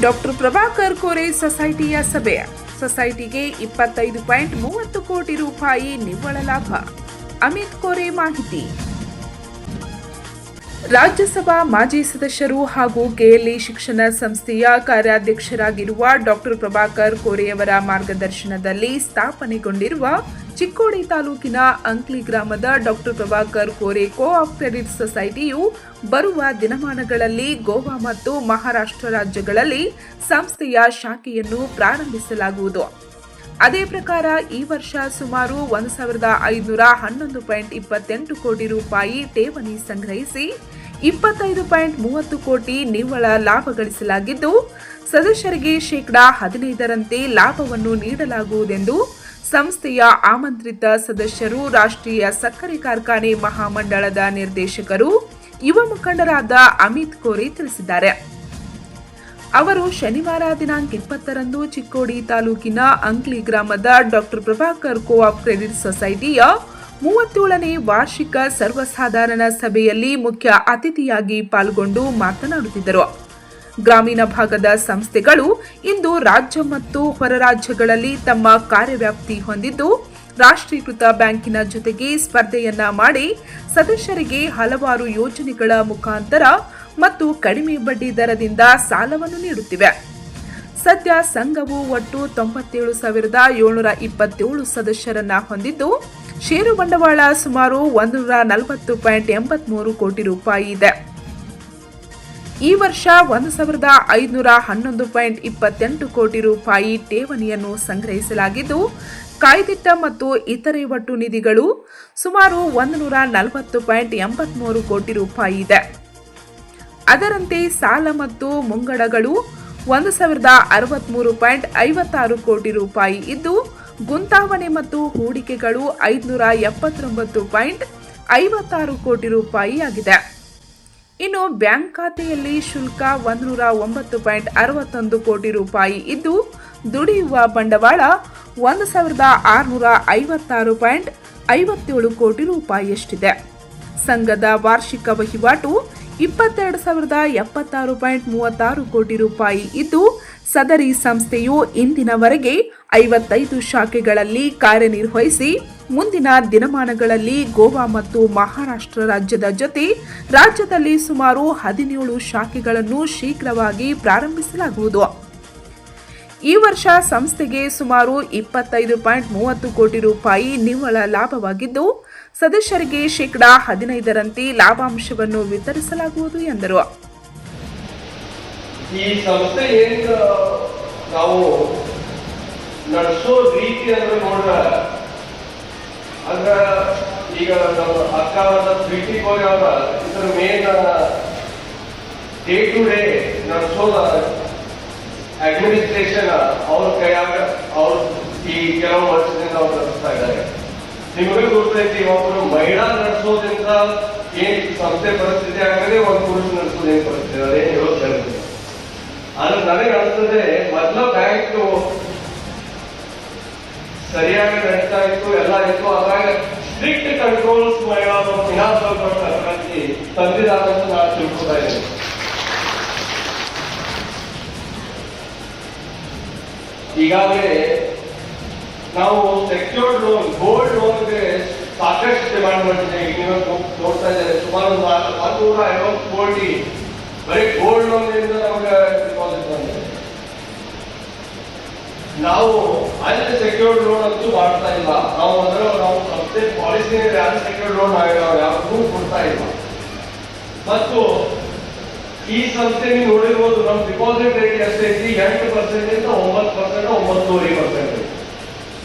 Doctor Prabhakar Kore ಸೊಸೈಟಿಯ ಸಭೆ. ಸೊಸೈಟಿಗೆ 25.30 ಕೋಟಿ ರೂಪಾಯಿ ನಿವ್ವಳ ಲಾಭ. ಅಮಿತ್ ಕೋರೆ ಮಾಹಿತಿ. ರಾಜ್ಯಸಭಾ ಮಾಜಿ ಸದಸ್ಯರು ಹಾಗೂ ಕೆಎಲ್ಇ ಶಿಕ್ಷಣ ಸಂಸ್ಥೆಯ ಕಾರ್ಯಾಧ್ಯಕ್ಷರಾಗಿರುವ ಡಾಕ್ಟರ್ ಪ್ರಭಾಕರ್ ಕೋರೆಯವರ ಮಾರ್ಗದರ್ಶನದಲ್ಲಿ ಸ್ಥಾಪನೆಗೊಂಡಿರುವ ಚಿಕ್ಕೋಡಿ ತಾಲೂಕಿನ ಅಂಕ್ಲಿ ಗ್ರಾಮದ ಡಾಕ್ಟರ್ ಪ್ರಭಾಕರ್ ಕೋರೆ ಕೋ-ಆಪ್ ಕ್ರೆಡಿಟ್ ಸೊಸೈಟಿಯು ಬರುವ ದಿನಮಾನಗಳಲ್ಲಿ ಗೋವಾ ಮತ್ತು ಮಹಾರಾಷ್ಟ್ರ ರಾಜ್ಯಗಳಲ್ಲಿ ಸಂಸ್ಥೆಯ ಶಾಖೆಯನ್ನು ಪ್ರಾರಂಭಿಸಲಾಗುವುದು. ಅದೇ ಪ್ರಕಾರ ಈ ವರ್ಷ ಸುಮಾರು 1,511.28 ಕೋಟಿ ರೂಪಾಯಿ ಠೇವಣಿ ಸಂಗ್ರಹಿಸಿ 25.30 ಕೋಟಿ ನಿವ್ವಳ ಲಾಭ ಗಳಿಸಲಾಗಿದ್ದು, ಸದಸ್ಯರಿಗೆ ಶೇಕಡಾ 15ರಂತೆ ಲಾಭವನ್ನು ನೀಡಲಾಗುವುದೆಂದು ಸಂಸ್ಥೆಯ ಆಮಂತ್ರಿತ ಸದಸ್ಯರು, ರಾಷ್ಟ್ರೀಯ ಸಕ್ಕರೆ ಕಾರ್ಖಾನೆ ಮಹಾಮಂಡಳದ ನಿರ್ದೇಶಕರು, ಯುವ ಮುಖಂಡರಾದ ಅಮಿತ್ ಕೋರೆ ತಿಳಿಸಿದ್ದಾರೆ. ಅವರು ಶನಿವಾರ ದಿನಾಂಕ 20ರಂದು ಚಿಕ್ಕೋಡಿ ತಾಲೂಕಿನ ಅಂಕ್ಲಿ ಗ್ರಾಮದ ಡಾಕ್ಟರ್ ಪ್ರಭಾಕರ್ ಕೋ-ಆಪ್ ಕ್ರೆಡಿಟ್ ಸೊಸೈಟಿಯ 37ನೇ ವಾರ್ಷಿಕ ಸರ್ವಸಾಧಾರಣ ಸಭೆಯಲ್ಲಿ ಮುಖ್ಯ ಅತಿಥಿಯಾಗಿ ಪಾಲ್ಗೊಂಡು ಮಾತನಾಡುತ್ತಿದ್ದರು. ಗ್ರಾಮೀಣ ಭಾಗದ ಸಂಸ್ಥೆಗಳು ಇಂದು ರಾಜ್ಯ ಮತ್ತು ಹೊರ ರಾಜ್ಯಗಳಲ್ಲಿ ತಮ್ಮ ಕಾರ್ಯವ್ಯಾಪ್ತಿ ಹೊಂದಿದ್ದು, ರಾಷ್ಟ್ರೀಕೃತ ಬ್ಯಾಂಕಿನ ಜೊತೆಗೆ ಸ್ಪರ್ಧೆಯನ್ನ ಮಾಡಿ ಸದಸ್ಯರಿಗೆ ಹಲವಾರು ಯೋಜನೆಗಳ ಮುಖಾಂತರ ಮತ್ತು ಕಡಿಮೆ ಬಡ್ಡಿ ದರದಿಂದ ಸಾಲವನ್ನು ನೀಡುತ್ತಿವೆ. ಸದ್ಯ ಸಂಘವು ಒಟ್ಟು 97,727 ಸದಸ್ಯರನ್ನ ಹೊಂದಿದ್ದು, ಷೇರು ಬಂಡವಾಳ ಸುಮಾರು 140.83 ಕೋಟಿ ರೂಪಾಯಿ ಇದೆ. ಈ ವರ್ಷ 1,511.28 ಕೋಟಿ ರೂಪಾಯಿ ಠೇವಣಿಯನ್ನು ಸಂಗ್ರಹಿಸಲಾಗಿದ್ದು, ಕಾಯ್ದಿಟ್ಟ ಮತ್ತು ಇತರೆ ಒಟ್ಟು ನಿಧಿಗಳು ಸುಮಾರು 140.83 ಕೋಟಿ ರೂಪಾಯಿ ಇದೆ. ಅದರಂತೆ ಸಾಲ ಮತ್ತು ಮುಂಗಡಗಳು 1,063.56 ಕೋಟಿ ರೂಪಾಯಿ ಇದ್ದು, ಗುಂತಾವಣೆ ಮತ್ತು ಹೂಡಿಕೆಗಳು 579.56 ಕೋಟಿ ರೂಪಾಯಿ ಆಗಿದೆ. ಇನ್ನು ಬ್ಯಾಂಕ್ ಖಾತೆಯಲ್ಲಿ ಶುಲ್ಕ 109.61 ಕೋಟಿ ರೂಪಾಯಿ ಇದ್ದು, ದುಡಿಯುವ ಬಂಡವಾಳ 1,656.57 ಕೋಟಿ ರೂಪಾಯಿಯಷ್ಟಿದೆ. ಸಂಘದ ವಾರ್ಷಿಕ ವಹಿವಾಟು 22,076.36 ಕೋಟಿ ರೂಪಾಯಿ ಇದ್ದು, ಸದರಿ ಸಂಸ್ಥೆಯು ಇಂದಿನವರೆಗೆ 55 ಶಾಖೆಗಳಲ್ಲಿ ಕಾರ್ಯನಿರ್ವಹಿಸಿ ಮುಂದಿನ ದಿನಮಾನಗಳಲ್ಲಿ ಗೋವಾ ಮತ್ತು ಮಹಾರಾಷ್ಟ್ರ ರಾಜ್ಯದ ಜೊತೆ ರಾಜ್ಯದಲ್ಲಿ ಸುಮಾರು 17 ಶಾಖೆಗಳನ್ನು ಶೀಘ್ರವಾಗಿ ಪ್ರಾರಂಭಿಸಲಾಗುವುದು. ಈ ವರ್ಷ ಸಂಸ್ಥೆಗೆ ಸುಮಾರು 25.30 ಕೋಟಿ ರೂಪಾಯಿ ನಿವ್ವಳ ಲಾಭವಾಗಿದ್ದು, ಸದಸ್ಯರಿಗೆ ಶೇಕಡಾ 15ರಂತೆ ಲಾಭಾಂಶವನ್ನು ವಿತರಿಸಲಾಗುವುದು ಎಂದರು. ಈ ಸಂಸ್ಥೆ ಏನು ನಾವು ನಡೆಸೋ ರೀತಿ ಅಂದ್ರೆ ನೋಡ್ರ ಅಂದ್ರ ಈಗ ನಮ್ಮ ಅಕ್ಕವಾದ ಪ್ರೀತಿ ಕೋರಿ ಅವರ ಇದ್ರ ಮೇನ್ ಡೇ ಟು ಡೇ ನಡೆಸೋದ ಅಡ್ಮಿನಿಸ್ಟ್ರೇಷನ್ ಅವ್ರ ಕೈಯಾಗ ಅವ್ರು ಈ ಕೆಲವು ವರ್ಷದಿಂದ ಅವ್ರು ನಡೆಸ್ತಾ ಇದ್ದಾರೆ. ನಿಮಗೆ ಗೊತ್ತೈತಿ, ಒಬ್ಬರು ಮಹಿಳಾ ನಡೆಸೋದ್ರಿಂದ ಏನ್ ಸಂಸ್ಥೆ ಪರಿಸ್ಥಿತಿ ಆಗದೆ ಒಂದು ಪುರುಷ ನಡೆಸೋದೇನು ಪರಿಸ್ಥಿತಿ ಅದೇನು ಹೇಳೋದು. ಆದ್ರೆ ನನಗೆ ಅನಿಸ್ತದೆ, ಮೊದಲ ಬ್ಯಾಂಕ್ ಸರಿಯಾಗಿ ನಡೀತಾ ಇತ್ತು, ಎಲ್ಲ ಇತ್ತು. ಅದ್ರಾಗ ಸ್ಟ್ರಿಕ್ಟ್ ಕಂಟ್ರೋಲ್ಸ್ ಫಿನಾನ್ಸ್ ತಂದಿದ್ದಾರೆ ಅಂತ ನಾನು ತಿಳ್ಕೊತಾ ಇದ್ದೇನೆ. ಈಗಾಗಲೇ ನಾವು ಸೆಕ್ಯೂರ್ಡ್ ಲೋನ್, ಗೋಲ್ಡ್ ಲೋನ್ಗೆ ಸಾಕಷ್ಟು ಡಿಮಾಂಡ್ ಮಾಡಿದ್ದೇವೆ. ನೀವು ನೋಡ್ತಾ ಇದ್ದಾರೆ, ಸುಮಾರು 150 ಕೋಟಿ ಬರೀ ಗೋಲ್ಡ್ ಲೋನ್ ಇಂದ ನಮಗೆ ಡಿಪಾಸಿಟ್ ಬಂದಿದೆ. ನಾವು ಅಲ್ಲಿ ಸೆಕ್ಯೂರ್ಡ್ ಲೋನ್ ಅಂತೂ ಮಾಡ್ತಾ ಇಲ್ಲ. ನಾವು ಸಂಸ್ಥೆ ಪಾಲಿಸಿ ಯಾರು ಸೆಕ್ಯೂರ್ಡ್ ಲೋನ್ ಯಾರಿಗೂ ಕೊಡ್ತಾ ಇಲ್ಲ. ಮತ್ತು ಈ ಸಂಸ್ಥೆ ನೀವು ನೋಡಿರ್ಬೋದು, ನಮ್ಮ ಡಿಪಾಸಿಟ್ ರೇಟ್ ಎಷ್ಟೈತಿ, 8% ಇಂದ 9%, 9.5%.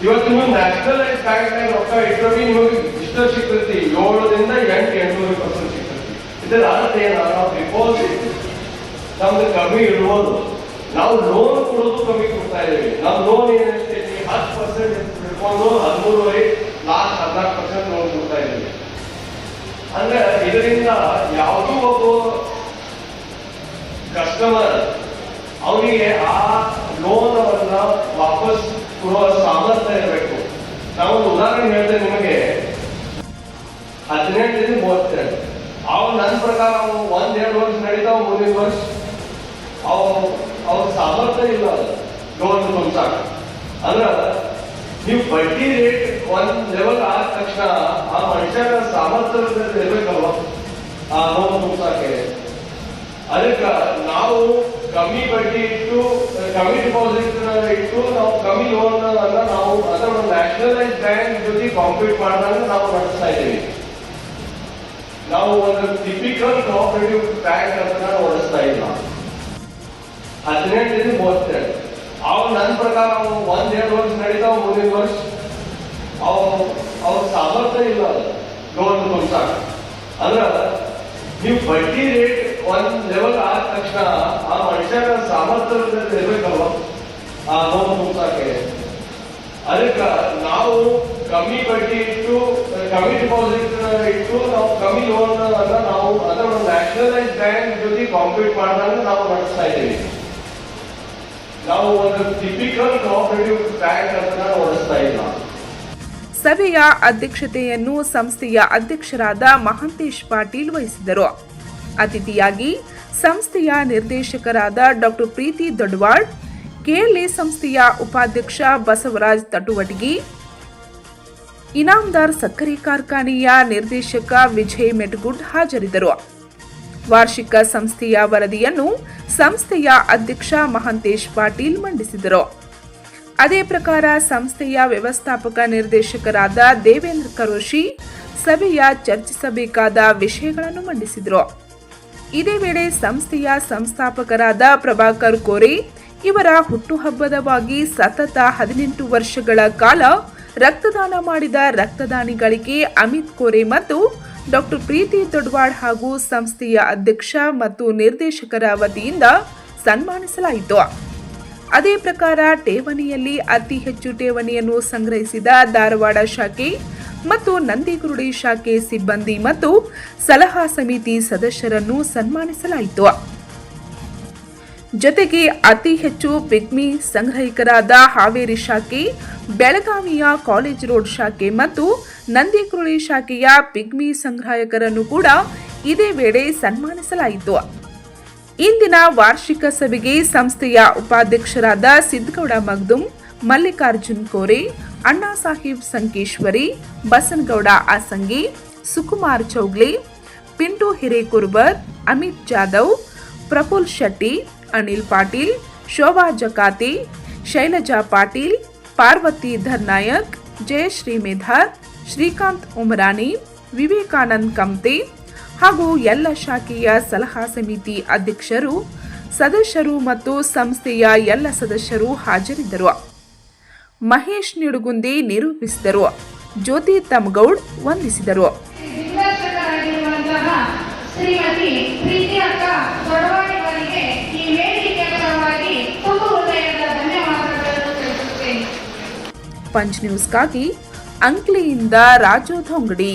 ಇವತ್ತು ನೀವು ನ್ಯಾಷನಲೈಸ್ ಬ್ಯಾಂಕ್ ರೊಕ್ಕ ಇಟ್ಟರೆ ನಿಮಗೆ ಇಷ್ಟ ಸಿಗ್ತೈತಿ, 7ರಿಂದ 8% ಸಿಗ್ತೈತಿ. ಇದರ ಅರ್ಥ ಏನ? ನಾವು ಡಿಪಾಸಿಟ್ ನಮ್ದು ಕಮ್ಮಿ ಇಡ್ಬೋದು, ನಾವು ಲೋನ್ ಕೊಡೋದು ಕಮ್ಮಿ ಕೊಡ್ತಾ ಇದ್ದೀವಿ. ನಮ್ಮ ಲೋನ್ ಏನಿರ್ತೈತಿ 10% ಹಿಡ್ಕೊಂಡು 13.5 ಲಾಸ್ಟ್ 14% ಲೋನ್ ಕೊಡ್ತಾ ಇದ್ದೀವಿ. ಅಂದ್ರೆ ಇದರಿಂದ ಯಾವುದೋ ಒಬ್ಬ ಕಸ್ಟಮರ್ ಅವನಿಗೆ ಆ ಲೋನ್ ಅನ್ನ ವಾಪಸ್ ಕೊಡುವ ಸಾಮರ್ಥ್ಯ ಇರಬೇಕು. ನಾವು ಉದಾಹರಣೆ ಹೇಳ್ತೇವೆ ನಿಮಗೆ, 18 32 ಅವ್ ನನ್ನ ಪ್ರಕಾರ 1-2 ವರ್ಷ ನಡೀತಾವ, ಮುಂದಿನ ವರ್ಷ ಅವ್ರ ಸಾಮರ್ಥ್ಯ ಇಲ್ಲ ಲೋನ್ ತುಂಬ್ಸಾಕ. ಅಂದ್ರ ನೀವು ಬಡ್ಡಿ ರೇಟ್ ಒಂದ್ ಲೆವೆಲ್ ಆದ ತಕ್ಷಣ ಆ ಮನುಷ್ಯನ ಸಾಮರ್ಥ್ಯ ಇರ್ಬೇಕಲ್ವ ಆ ಲೋನ್ ತುಂಬ್ಸಾಕೆ. ಅದಕ್ಕೆ ನಾವು ಕಮ್ಮಿ ಬಡ್ಡಿ ಇಟ್ಟು ಕಮ್ಮಿ ಡಿಪಾಸಿಟ್ ಇಟ್ಟು ನಾವು ಕಮ್ಮಿ ಲೋನ್ ಅನ್ನ ನಾವು ಅದರ ನ್ಯಾಷನಲೈಸ್ ಬ್ಯಾಂಕ್ ಜೊತೆ ಕಾಂಪೀಟ್ ಮಾಡಿದಾಗ ನಾವು ನಡೆಸ್ತಾ ಇದ್ದೀವಿ. ನಾವು ಒಂದು ಟಿಪಿಕಲ್ ಕೋಆಪರೇಟಿವ್ ಬ್ಯಾಂಕ್ ಅಂತ ನಡೆಸ್ತಾ ಇಲ್ಲ. 18-32 ಅವು ನನ್ನ ಪ್ರಕಾರ ಅವು 1-2 ವರ್ಷ ನಡೀತಾವ, ಮುಂದಿನ ವರ್ಷ ಅವ್ರ ಸಾಮರ್ಥ್ಯ ಇಲ್ಲ ಲೋನ್ ತುಂಬ್ಸಾಕ. ಅಂದ್ರ ನೀವು ಬಡ್ಡಿ ರೇಟ್ ಒಂದ್ ಲೆವೆಲ್ ಆದ ತಕ್ಷಣ ಆ ಮನುಷ್ಯನ ಸಾಮರ್ಥ್ಯ ಇರ್ಬೇಕಲ್ವ ಆ ಲೋನ್ ತುಂಬ್ಸಾಕೆ. ಅದಕ್ಕೆ ನಾವು ಕಮ್ಮಿ ಬಡ್ಡಿ ಇಟ್ಟು ಕಮ್ಮಿ ಡಿಪಾಸಿಟ್ ಇಟ್ಟು ನಾವು ಕಮ್ಮಿ ಲೋನ್ ಅನ್ನ ನಾವು ಅದರ ನ್ಯಾಷನಲೈಸ್ ಬ್ಯಾಂಕ್ ಜೊತೆ ಕಾಂಪೀಟ್ ಮಾಡಿದಾಗ ನಾವು ನಡೆಸ್ತಾ ಇದ್ದೀವಿ. ನಾವು ಒಂದು ಟಿಪಿಕಲ್ ಕೋಆಪರೇಟಿವ್ ಬ್ಯಾಂಕ್ ಅಂತ ನಡೆಸ್ತಾ ಇಲ್ಲ. ಸಭೆಯ ಅಧ್ಯಕ್ಷತೆಯನ್ನು ಸಂಸ್ಥೆಯ ಅಧ್ಯಕ್ಷರಾದ ಮಹಾಂತೇಶ್ ಪಾಟೀಲ್ ವಹಿಸಿದರು. ಅತಿಥಿಯಾಗಿ ಸಂಸ್ಥೆಯ ನಿರ್ದೇಶಕರಾದ ಡಾಕ್ಟರ್ ಪ್ರೀತಿ ದೊಡ್ವಾಡ್, ಕೆಎಲ್ಎ ಸಂಸ್ಥೆಯ ಉಪಾಧ್ಯಕ್ಷ ಬಸವರಾಜ್ ತಟುವಟಗಿ, ಇನಾಮದಾರ್ ಸಕ್ಕರೆ ಕಾರ್ಖಾನೆಯ ನಿರ್ದೇಶಕ ವಿಜಯ್ ಮೆಟಗುಡ್ ಹಾಜರಿದ್ದರು. ವಾರ್ಷಿಕ ಸಂಸ್ಥೆಯ ವರದಿಯನ್ನು ಸಂಸ್ಥೆಯ ಅಧ್ಯಕ್ಷ ಮಹಾಂತೇಶ್ ಪಾಟೀಲ್ ಮಂಡಿಸಿದರು. ಅದೇ ಪ್ರಕಾರ ಸಂಸ್ಥೆಯ ವ್ಯವಸ್ಥಾಪಕ ನಿರ್ದೇಶಕರಾದ ದೇವೇಂದ್ರ ಕರೋಶಿ ಸಭೆಯ ಚರ್ಚಿಸಬೇಕಾದ ವಿಷಯಗಳನ್ನು ಮಂಡಿಸಿದರು. ಇದೇ ವೇಳೆ ಸಂಸ್ಥೆಯ ಸಂಸ್ಥಾಪಕರಾದ ಪ್ರಭಾಕರ್ ಕೋರೆ ಇವರ ಹುಟ್ಟುಹಬ್ಬದವಾಗಿ ಸತತ 18 ವರ್ಷಗಳ ಕಾಲ ರಕ್ತದಾನ ಮಾಡಿದ ರಕ್ತದಾನಿಗಳಿಗೆ ಅಮಿತ್ ಕೋರೆ ಮತ್ತು ಡಾಕ್ಟರ್ ಪ್ರೀತಿ ದೊಡ್ವಾಡ್ ಹಾಗೂ ಸಂಸ್ಥೆಯ ಅಧ್ಯಕ್ಷ ಮತ್ತು ನಿರ್ದೇಶಕರ ವತಿಯಿಂದ ಸನ್ಮಾನಿಸಲಾಯಿತು. ಅದೇ ಪ್ರಕಾರ ಠೇವಣಿಯಲ್ಲಿ ಅತಿ ಹೆಚ್ಚು ಠೇವಣಿಯನ್ನು ಸಂಗ್ರಹಿಸಿದ ಧಾರವಾಡ ಶಾಖೆ ಮತ್ತು ನಂದಿಗುರುಡಿ ಶಾಖೆ ಸಿಬ್ಬಂದಿ ಮತ್ತು ಸಲಹಾ ಸಮಿತಿ ಸದಸ್ಯರನ್ನು ಸನ್ಮಾನಿಸಲಾಯಿತು. ಜೊತೆಗೆ ಅತಿ ಹೆಚ್ಚು ಪಿಗ್ಮಿ ಸಂಗ್ರಹಿಕರಾದ ಹಾವೇರಿ ಶಾಖೆ, ಬೆಳಗಾವಿಯ ಕಾಲೇಜ್ ರೋಡ್ ಶಾಖೆ ಮತ್ತು ನಂದಿಗುರುಳಿ ಶಾಖೆಯ ಪಿಗ್ಮಿ ಸಂಗ್ರಾಹಕರನ್ನು ಕೂಡ ಇದೇ ವೇಳೆ ಸನ್ಮಾನಿಸಲಾಯಿತು. ಇಂದಿನ ವಾರ್ಷಿಕ ಸಭೆಗೆ ಸಂಸ್ಥೆಯ ಉಪಾಧ್ಯಕ್ಷರಾದ ಸಿದ್ದಗೌಡ ಮಗ್ದುಮ್, ಮಲ್ಲಿಕಾರ್ಜುನ್ ಕೋರೆ, ಅಣ್ಣಾ ಸಾಹೇಬ್ ಸಂಕೇಶ್ವರಿ, ಬಸನಗೌಡ ಆಸಂಗಿ, ಸುಕುಮಾರ್ ಚೌಗ್ಲೆ, ಪಿಂಟು ಹಿರೇಕುರ್ಬರ್, ಅಮಿತ್ ಜಾಧವ್, ಪ್ರಫುಲ್ ಶೆಟ್ಟಿ, ಅನಿಲ್ ಪಾಟೀಲ್, ಶೋಭಾ ಜಕಾತಿ, ಶೈಲಜಾ ಪಾಟೀಲ್, ಪಾರ್ವತಿ ಧರ್ನಾಯಕ್, ಜಯಶ್ರೀ ಮೇಧಾರ್, ಶ್ರೀಕಾಂತ್ ಉಮರಾನಿ, ವಿವೇಕಾನಂದ್ ಕಮ್ತೆ ಹಾಗೂ ಎಲ್ಲ ಶಾಖೆಯ ಸಲಹಾ ಸಮಿತಿ ಅಧ್ಯಕ್ಷರು, ಸದಸ್ಯರು ಮತ್ತು ಸಂಸ್ಥೆಯ ಎಲ್ಲ ಸದಸ್ಯರು ಹಾಜರಿದ್ದರು. ಮಹೇಶ್ ನಿಡುಗುಂದಿ ನಿರೂಪಿಸಿದರು. ಜ್ಯೋತಿ ತಮಗೌಡ್ ವಂದಿಸಿದರು. ಶ್ರೀಮತಿ ಪ್ರೀತಿ ಅಕ್ಕ ದೊಡ್ಡವಾಡಿಯವರಿಗೆ ಈ ವೇದಿಕೆಯ ಪರವಾಗಿ ತುಂಬ ಹೃದಯದ ಧನ್ಯವಾದಗಳನ್ನು ತಿಳಿಸುತ್ತೇನೆ. ಪಂಚ್ ನ್ಯೂಸ್ಗಾಗಿ ಅಂಕ್ಲಿಯಿಂದ ರಾಜು ಧೊಂಗಡಿ.